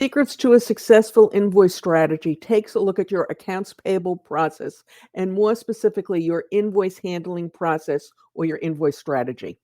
Secrets to a Successful Invoice Strategy takes a look at your accounts payable process and more specifically your invoice handling process or your invoice strategy.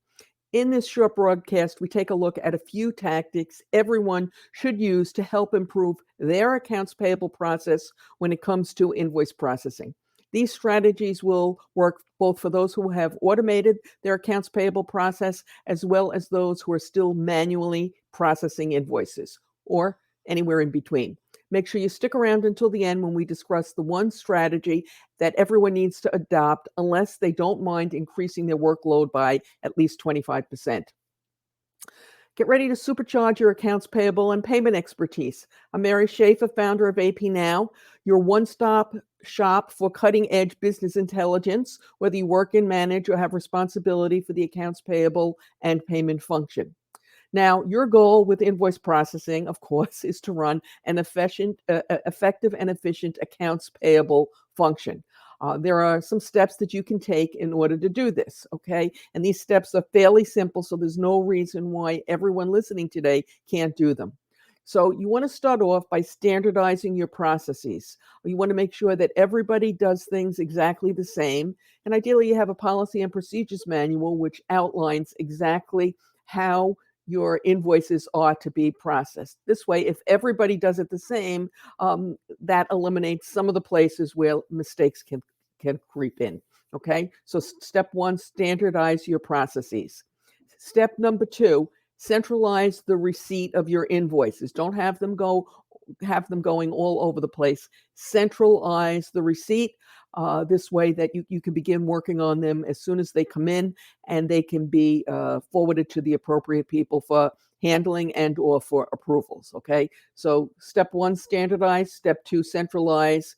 In this short broadcast, we take a look at a few tactics everyone should use to help improve their accounts payable process when it comes to invoice processing. These strategies will work both for those who have automated their accounts payable process as well as those who are still manually processing invoices or anywhere in between. Make sure you stick around until the end when we discuss the one strategy that everyone needs to adopt unless they don't mind increasing their workload by at least 25%. Get ready to supercharge your accounts payable and payment expertise. I'm Mary Schaefer, founder of AP Now, your one-stop shop for cutting-edge business intelligence, whether you work and manage or have responsibility for the accounts payable and payment function. Now, your goal with invoice processing, of course, is to run an effective and efficient accounts payable function. There are some steps that you can take in order to do this, okay? And these steps are fairly simple, so there's no reason why everyone listening today can't do them. So you want to start off by standardizing your processes. You want to make sure that everybody does things exactly the same. And ideally, you have a policy and procedures manual which outlines exactly how your invoices are to be processed. This way, if everybody does it the same, that eliminates some of the places where mistakes can creep in. Okay, so step one, standardize your processes. Step number two, centralize the receipt of your invoices. Don't have them going all over the place. Centralize the receipt. This way that you can begin working on them as soon as they come in, and they can be forwarded to the appropriate people for handling and or for approvals. Okay, so step one, standardize. Step two, centralize.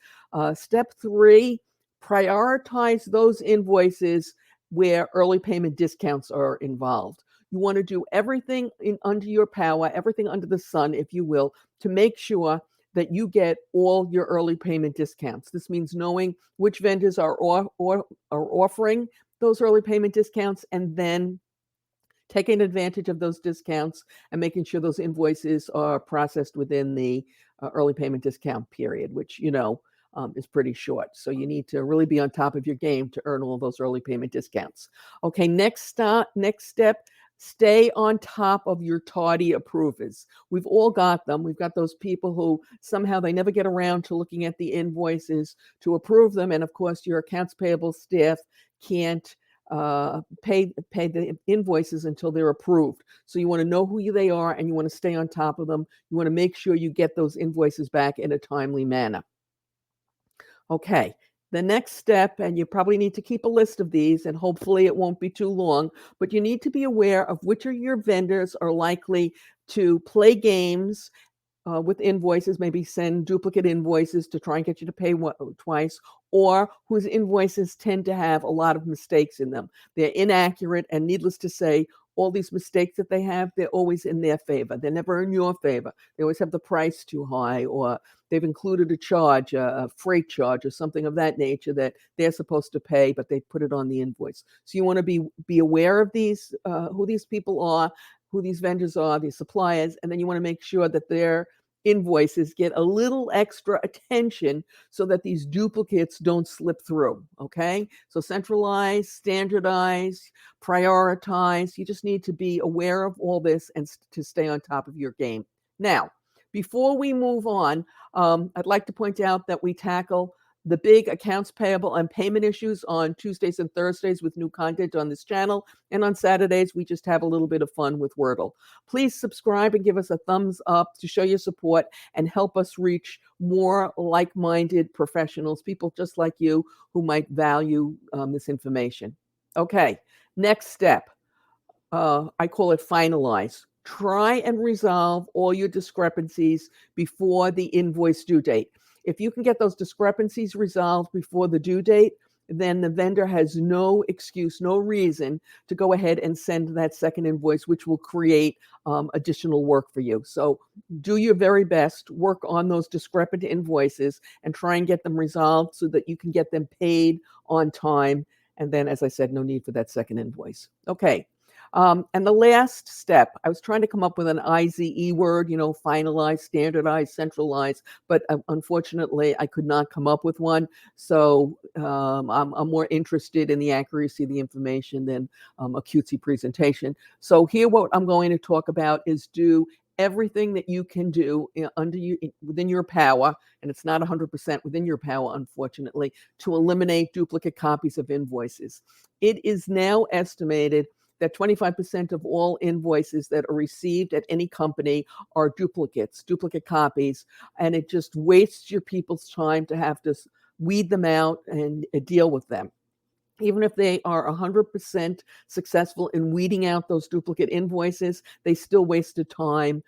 Step three, prioritize those invoices where early payment discounts are involved. You want to do everything under your power, everything under the sun, if you will, to make sure that you get all your early payment discounts. This means knowing which vendors are offering those early payment discounts and then taking advantage of those discounts and making sure those invoices are processed within the early payment discount period, which, is pretty short. So you need to really be on top of your game to earn all those early payment discounts. Okay, next step, stay on top of your tardy approvers. We've all got them. We've got those people who somehow they never get around to looking at the invoices to approve them. And of course, your accounts payable staff can't pay the invoices until they're approved. So you want to know who they are and you want to stay on top of them. You want to make sure you get those invoices back in a timely manner. Okay, the next step, and you probably need to keep a list of these, and hopefully it won't be too long, but you need to be aware of which of your vendors are likely to play games with invoices, maybe send duplicate invoices to try and get you to pay twice, or whose invoices tend to have a lot of mistakes in them. They're inaccurate, and needless to say, all these mistakes that they have, they're always in their favor. They're never in your favor. They always have the price too high, or they've included a charge, a freight charge, or something of that nature that they're supposed to pay, but they put it on the invoice. So you want to be aware of these, who these people are, who these vendors are, these suppliers, and then you want to make sure that their invoices get a little extra attention so that these duplicates don't slip through. Okay, so centralize, standardize, prioritize. You just need to be aware of all this and to stay on top of your game. Now, before we move on, I'd like to point out that we tackle the big accounts payable and payment issues on Tuesdays and Thursdays with new content on this channel. And on Saturdays, we just have a little bit of fun with Wordle. Please subscribe and give us a thumbs up to show your support and help us reach more like-minded professionals, people just like you who might value this information. Okay, next step. I call it finalize. Try and resolve all your discrepancies before the invoice due date. If you can get those discrepancies resolved before the due date, then the vendor has no excuse, no reason to go ahead and send that second invoice, which will create additional work for you. So do your very best, work on those discrepant invoices and try and get them resolved so that you can get them paid on time. And then, as I said, no need for that second invoice. Okay. And the last step, I was trying to come up with an IZE word, finalize, standardize, centralize, but unfortunately, I could not come up with one. So I'm more interested in the accuracy of the information than a cutesy presentation. So here, what I'm going to talk about is do everything that you can do within your power, and it's not 100% within your power, unfortunately, to eliminate duplicate copies of invoices. It is now estimated that 25% of all invoices that are received at any company are duplicates, duplicate copies, and it just wastes your people's time to have to weed them out and deal with them. Even if they are 100% successful in weeding out those duplicate invoices, they still wasted time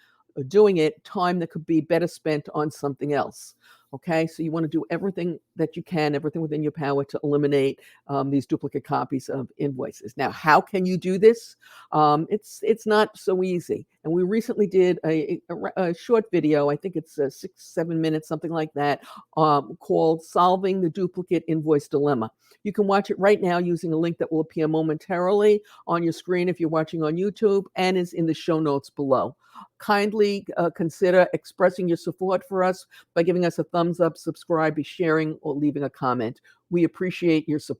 doing it, time that could be better spent on something else. Okay, so you want to do everything that you can, everything within your power to eliminate these duplicate copies of invoices. Now, how can you do this? It's not so easy. And we recently did a short video, I think it's 6-7 minutes, something like that, called Solving the Duplicate Invoice Dilemma. You can watch it right now using a link that will appear momentarily on your screen if you're watching on YouTube, and is in the show notes below. Kindly consider expressing your support for us by giving us a thumbs up, subscribe, sharing, or leaving a comment. We appreciate your support.